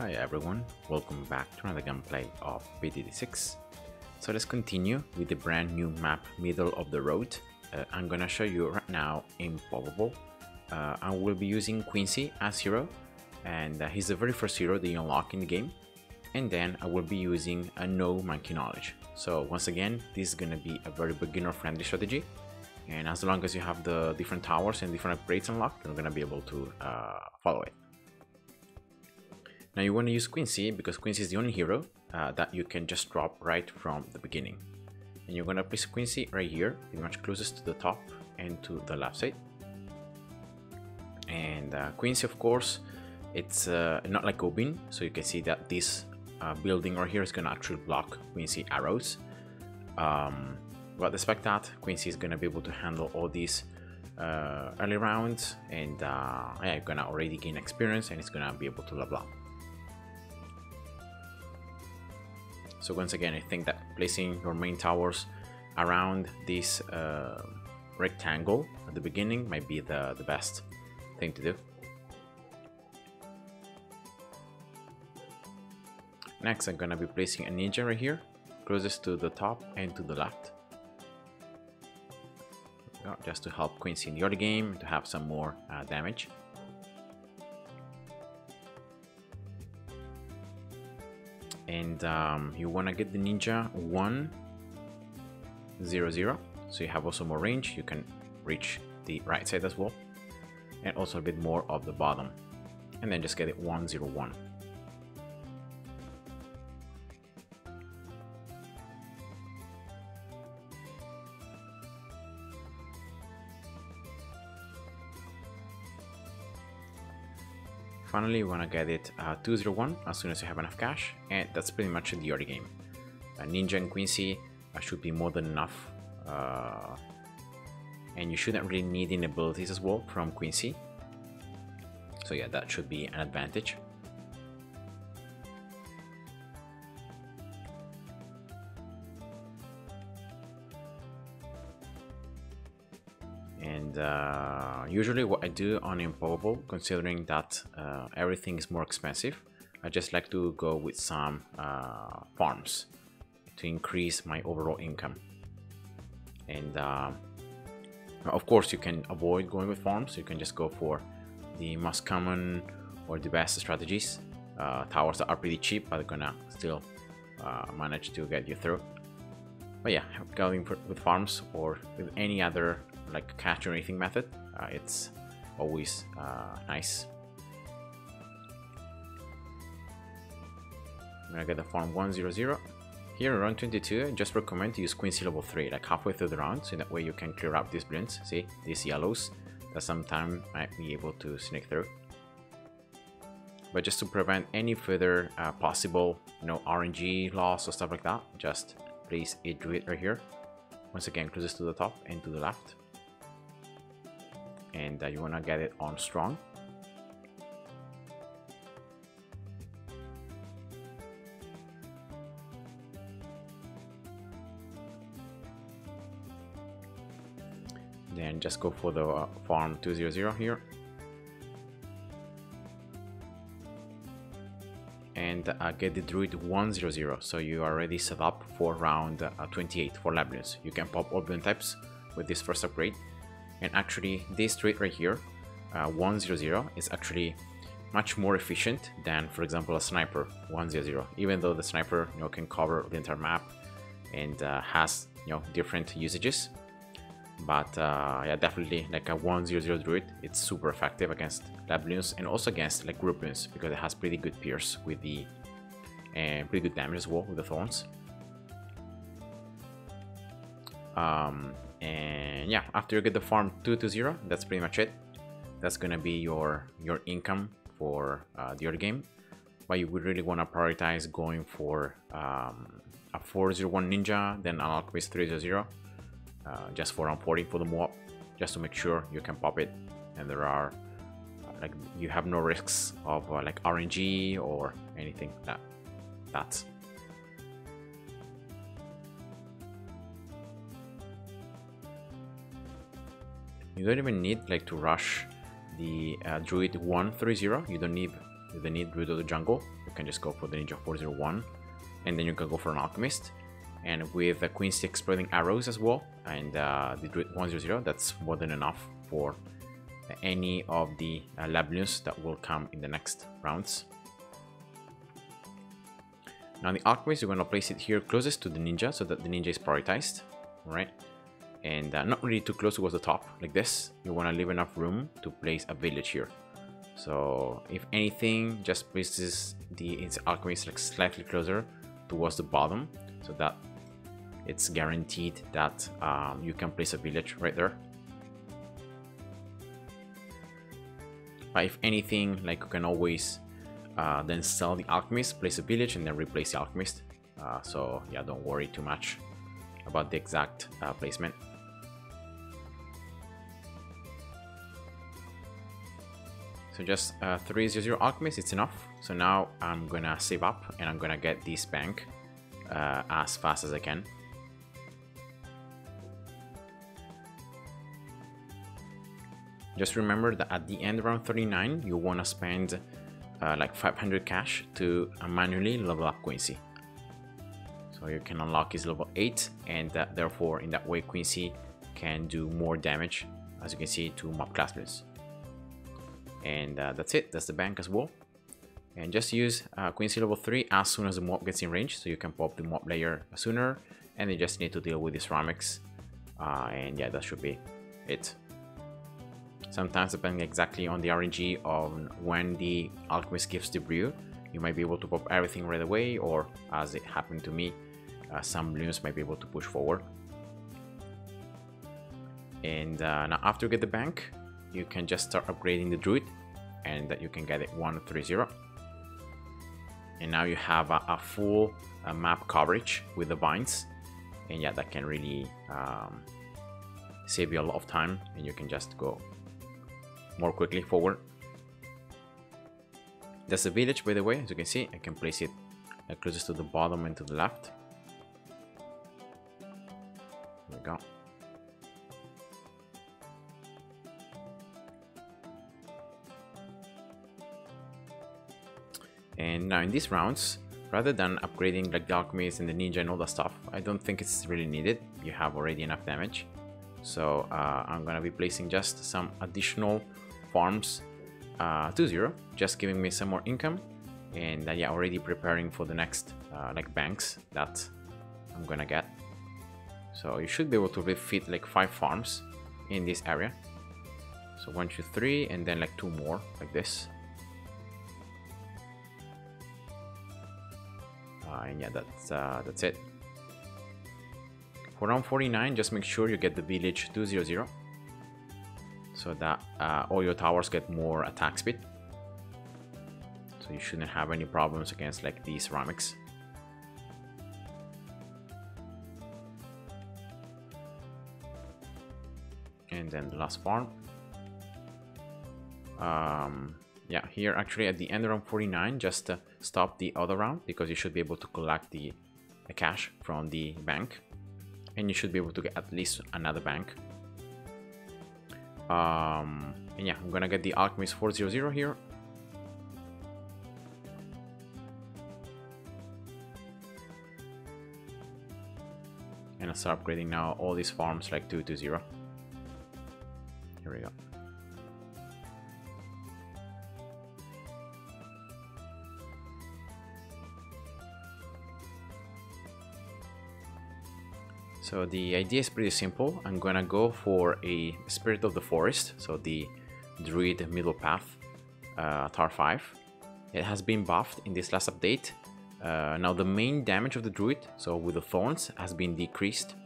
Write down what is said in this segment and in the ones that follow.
Hi everyone, welcome back to another gameplay of BTD6. So let's continue with the brand new map, Middle of the Road. I'm gonna show you right now Impoppable. I will be using Quincy as hero, and he's the very first hero that you unlock in the game. And then I will be using a no monkey knowledge. So once again, this is gonna be a very beginner friendly strategy. And as long as you have the different towers and different upgrades unlocked, you're gonna be able to follow it. Now you want to use Quincy because Quincy is the only hero that you can just drop right from the beginning. And you're going to place Quincy right here, pretty much closest to the top and to the left side. And Quincy, of course, it's not like Obin, so you can see that this building right here is going to actually block Quincy arrows. But despite that, Quincy is going to be able to handle all these early rounds, and yeah, you're going to already gain experience and it's going to be able to level up. So once again, I think that placing your main towers around this rectangle at the beginning might be the best thing to do. Next, I'm gonna be placing a ninja right here, closest to the top and to the left. Just to help Quincy in the early game to have some more damage. And you want to get the ninja 1-0-0, so you have also more range. You can reach the right side as well, and also a bit more of the bottom, and then just get it 1-0-1. Finally, you want to get it 2-0-1 as soon as you have enough cash, and that's pretty much the early game. Ninja and Quincy should be more than enough, and you shouldn't really need any abilities as well from Quincy. So yeah, that should be an advantage. And usually what I do on Impoppable, considering that everything is more expensive, I just like to go with some farms to increase my overall income. And of course you can avoid going with farms. You can just go for the most common or the best strategies, towers that are pretty cheap but are gonna still manage to get you through. But yeah, going with farms or with any other like catch or anything method, it's always nice. I'm gonna get the farm 1-0-0. Here around 22, I just recommend to use Quincy level 3, like halfway through the round, so that way you can clear up these Bloons. See, these yellows that sometimes might be able to sneak through. But just to prevent any further possible, RNG loss or stuff like that, just place a druid right here. Once again, closest to the top and to the left. And you want to get it on strong. Then just go for the farm 2-0-0 here. And get the druid 1-0-0, so you are already set up for round 28 for Bloons. You can pop all Bloon types with this first upgrade. And actually, this trait right here, 1-0-0, is actually much more efficient than, for example, a sniper 1-0-0. Even though the sniper, can cover the entire map and has, different usages. But yeah, definitely like a 1-0-0 druid, it's super effective against Bloons and also against like group Bloons because it has pretty good pierce with the and pretty good damage as well with the thorns. And yeah, after you get the farm 2-0, that's pretty much it. That's gonna be your income for the early game. But you would really want to prioritize going for a 4-0-1 ninja, then an alchemist 3-0-0, just for round 40 for the mo-up, just to make sure you can pop it, and there are like you have no risks of like RNG or anything like that. You don't even need like to rush the druid 1-3-0. You don't the need Druid of the Jungle, you can just go for the Ninja 401, and then you can go for an Alchemist. And with the Quincy Exploding Arrows as well, and the Druid 100, that's more than enough for any of the Bloons that will come in the next rounds. Now the Alchemist, you're going to place it here closest to the Ninja so that the Ninja is prioritized, right? And not really too close towards the top, like this. You want to leave enough room to place a village here. So if anything, just places the Alchemist like slightly closer towards the bottom, so that it's guaranteed that you can place a village right there. But if anything, like you can always then sell the Alchemist, place a village, and then replace the Alchemist. So yeah, don't worry too much about the exact placement. So just 300 Alchemist, it's enough. So now I'm gonna save up and I'm gonna get this bank as fast as I can. Just remember that at the end of round 39, you want to spend like 500 cash to manually level up Quincy. So you can unlock his level 8, and therefore in that way Quincy can do more damage, as you can see, to mob class Bloons. And that's it, that's the bank as well. And just use Quincy level 3 as soon as the mob gets in range, so you can pop the mob layer sooner, and you just need to deal with the ceramics. And yeah, that should be it. Sometimes, depending exactly on the RNG on when the Alchemist gives the brew, you might be able to pop everything right away, or as it happened to me, some Bloons might be able to push forward. And now after you get the bank, you can just start upgrading the Druid, and that you can get it 130. And now you have a full map coverage with the vines, and yeah, that can really save you a lot of time, and you can just go more quickly forward. That's the village, by the way. As you can see, I can place it closest to the bottom and to the left. There we go. And now in these rounds, rather than upgrading like the Alchemist and the Ninja and all that stuff, I don't think it's really needed. You have already enough damage. So I'm gonna be placing just some additional farms 2-0, just giving me some more income, and yeah, already preparing for the next like banks that I'm gonna get. So you should be able to fit like 5 farms in this area. So 1, 2, 3, and then like 2 more like this. And yeah, that's it. For round 49, just make sure you get the village 200, so that all your towers get more attack speed. So you shouldn't have any problems against like these ceramics. And then the last farm. Yeah, here actually at the end of round 49, just stop the other round, because you should be able to collect the cash from the bank. And you should be able to get at least another bank. And yeah, I'm gonna get the Alchemist 400 here. And I'll start upgrading now all these farms like 2-0. Here we go. So the idea is pretty simple. I'm gonna go for a Spirit of the Forest, so the Druid middle path, Tar 5. It has been buffed in this last update. Now the main damage of the Druid, so with the thorns, has been decreased,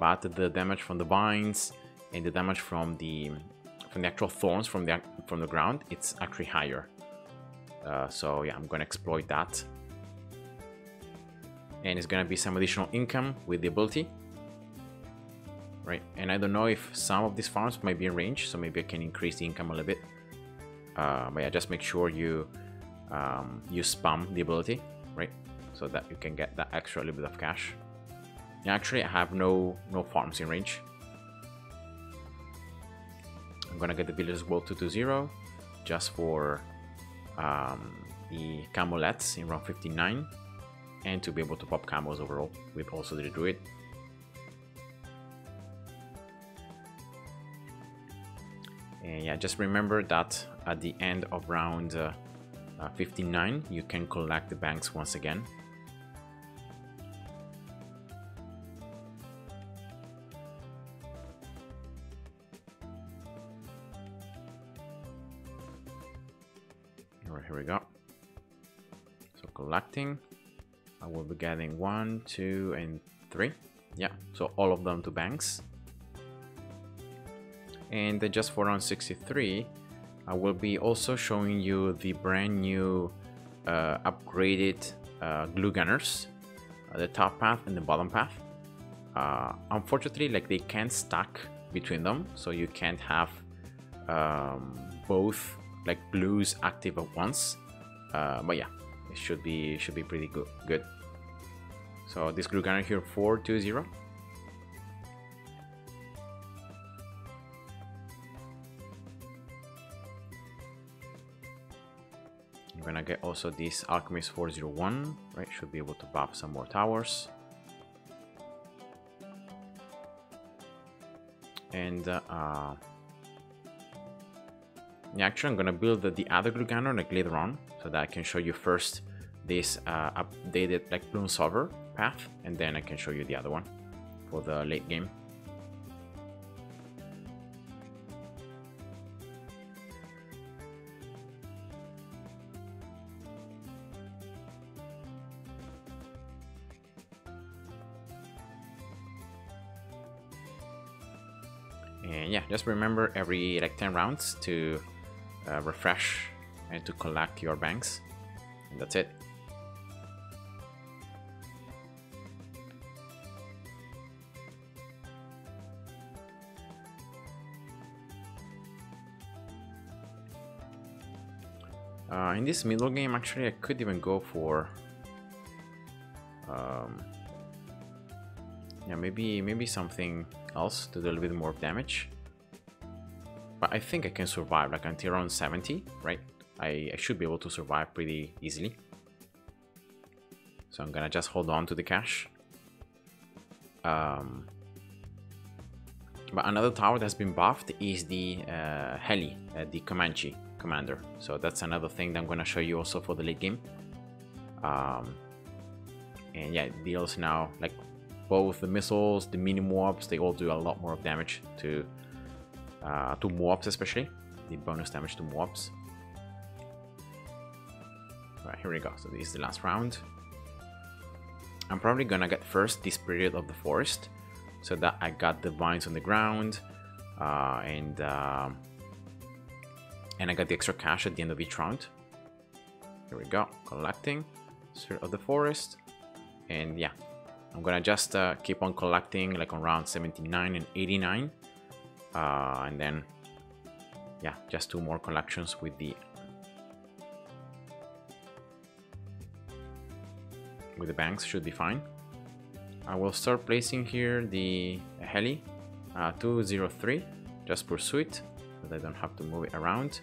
but the damage from the vines and the damage from the actual thorns from the ground, it's actually higher. So yeah, I'm gonna exploit that, and it's gonna be some additional income with the ability. Right, and I don't know if some of these farms might be in range, so maybe I can increase the income a little bit. But yeah, just make sure you spam the ability, right, so that you can get that extra little bit of cash. And actually, I have no farms in range. I'm gonna get the village as well 2-0, just for the camolets in round 59, and to be able to pop camos overall with also the druid. And yeah, just remember that at the end of round 59 you can collect the banks once again. Alright, here we go. So collecting, I will be getting 1, 2, and 3. Yeah, so all of them to banks. And then just for round 63, I will be also showing you the brand new upgraded glue gunners, the top path and the bottom path. Unfortunately, like, they can't stack between them, so you can't have both like blues active at once. But yeah, it should be pretty good. So this glue gunner here, 420. I'm gonna get also this Alchemist 401, right? Should be able to buff some more towers. And yeah, actually I'm gonna build the other glue gunner like later on, so that I can show you first this updated like Bloons solver path, and then I can show you the other one for the late game. And yeah, just remember every like 10 rounds to refresh and to collect your banks, and that's it. In this middle game, actually, I could even go for yeah, maybe something else to do a little bit more damage. But I think I can survive like until around 70, right? I should be able to survive pretty easily. So I'm gonna just hold on to the cash. But another tower that's been buffed is the Heli, the Comanche commander. So that's another thing that I'm gonna show you also for the late game. And yeah, it deals now like both the missiles, the mini mobs, they all do a lot more damage to mobs, especially the bonus damage to mobs. Alright, here we go. So this is the last round. I'm probably gonna get first the Spirit of the Forest, so that I got the vines on the ground, and I got the extra cash at the end of each round. Here we go, collecting Spirit of the Forest, and yeah, I'm gonna just keep on collecting like on round 79 and 89, and then yeah, just 2 more collections with the banks should be fine. I will start placing here the Heli 203, just pursue it so that I don't have to move it around.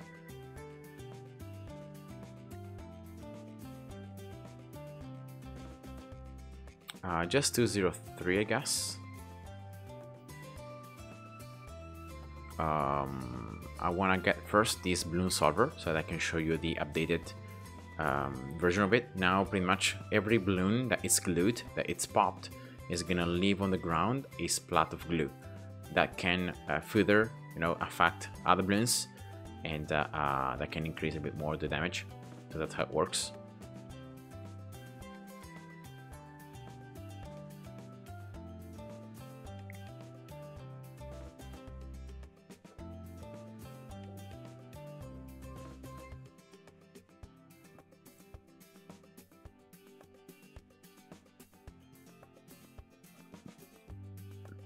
Just 203, I guess. I want to get first this Bloons solver so that I can show you the updated version of it. Now pretty much every balloon that is glued, that it's popped, is gonna leave on the ground a splat of glue that can further, you know, affect other balloons, and that can increase a bit more the damage. So that's how it works.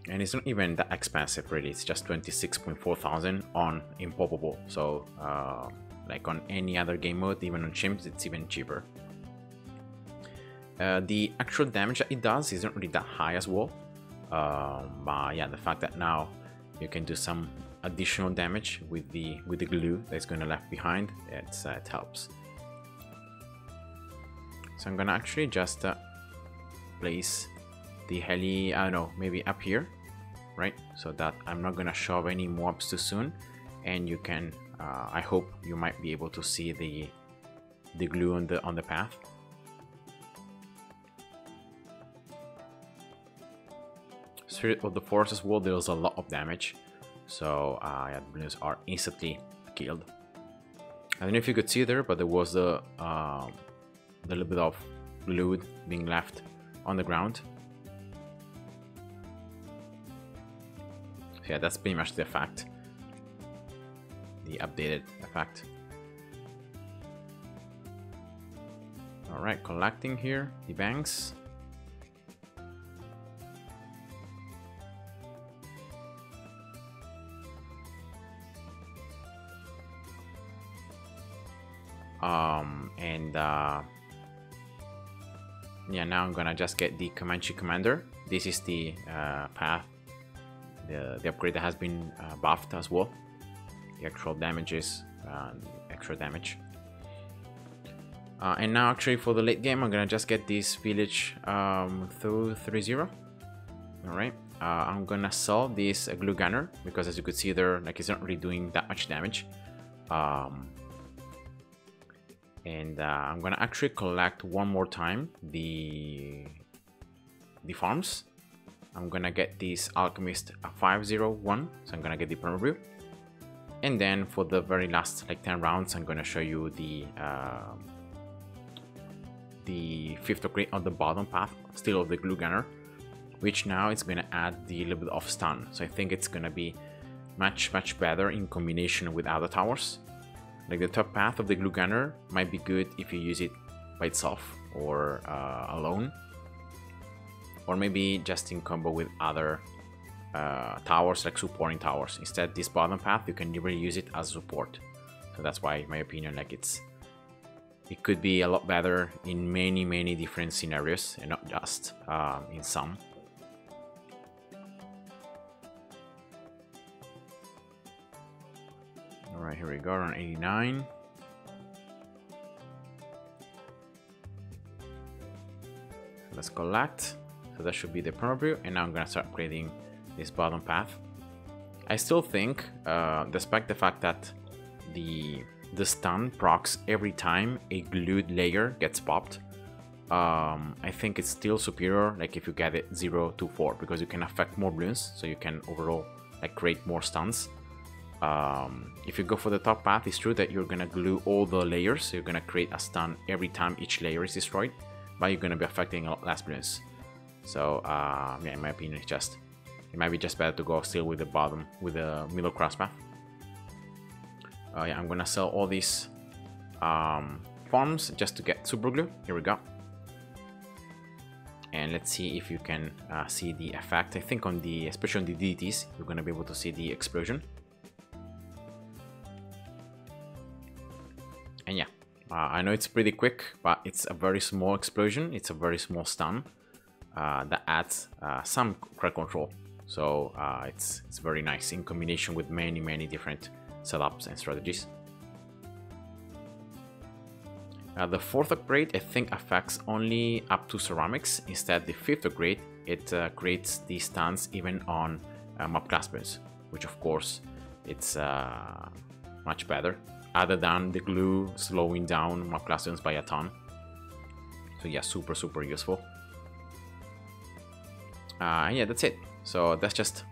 And it's not even that expensive, really. It's just 26,400 on Impoppable. So like on any other game mode, even on chimps, it's even cheaper. The actual damage that it does isn't really that high as well. But yeah, the fact that now you can do some additional damage with the glue that's going to left behind, it helps. So I'm gonna actually just place the heli, I don't know, maybe up here, right? So that I'm not gonna shove any mobs too soon, and you can, I hope you might be able to see the glue on the path. Spirit of the Forest as well, deals a lot of damage, so yeah, the balloons are instantly killed. I don't know if you could see there, but there was the little bit of fluid being left on the ground. So yeah, that's pretty much the effect, the updated effect. Alright, collecting here the banks. Yeah, now I'm gonna just get the Comanche Commander. This is the path, the upgrade that has been buffed as well. The actual damages, extra damage. And now actually for the late game, I'm gonna just get this village through 3-0. Alright, I'm gonna sell this glue gunner because as you could see there, like it's not really doing that much damage. And I'm gonna actually collect one more time the farms. I'm gonna get this alchemist 501, so I'm gonna get the permabrew. And then for the very last like 10 rounds, I'm gonna show you the 5th upgrade on the bottom path, still of the glue gunner, which now it's gonna add the little bit of stun. So I think it's gonna be much better in combination with other towers. Like the top path of the glue gunner might be good if you use it by itself or alone, or maybe just in combo with other towers, like supporting towers. Instead, this bottom path you can really use it as support. So that's why, in my opinion, like it could be a lot better in many different scenarios and not just in some. Alright, here we go, on 89. Let's collect. So that should be the permabrew, and now I'm gonna start upgrading this bottom path. I still think, despite the fact that the stun procs every time a glued layer gets popped, I think it's still superior, like if you get it 0 to 4, because you can affect more balloons, so you can overall like create more stuns. If you go for the top path, it's true that you're gonna glue all the layers, so you're gonna create a stun every time each layer is destroyed, but you're gonna be affecting a lot less balloons. So yeah, in my opinion, it might be just better to go still with the bottom, with the middle cross path. Yeah, I'm gonna sell all these farms just to get super glue. Here we go. And let's see if you can see the effect. I think on the, especially on the DDTs, you're gonna be able to see the explosion. And yeah, I know it's pretty quick, but it's a very small explosion. It's a very small stun that adds some crowd control. So it's very nice in combination with many different setups and strategies. The 4th upgrade, I think, affects only up to ceramics. Instead, the 5th upgrade, it creates the stuns even on mob claspers, which of course it's much better, other than the glue slowing down mob claspers by a ton. So yeah, super useful. Yeah, that's it. So that's just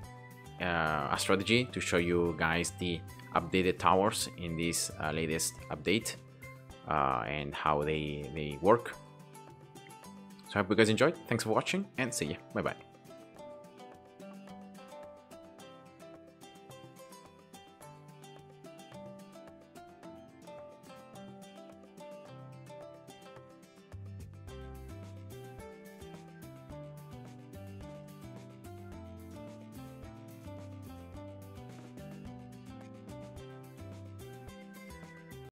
a strategy to show you guys the updated towers in this latest update and how they work. So I hope you guys enjoyed. Thanks for watching and see ya. Bye bye.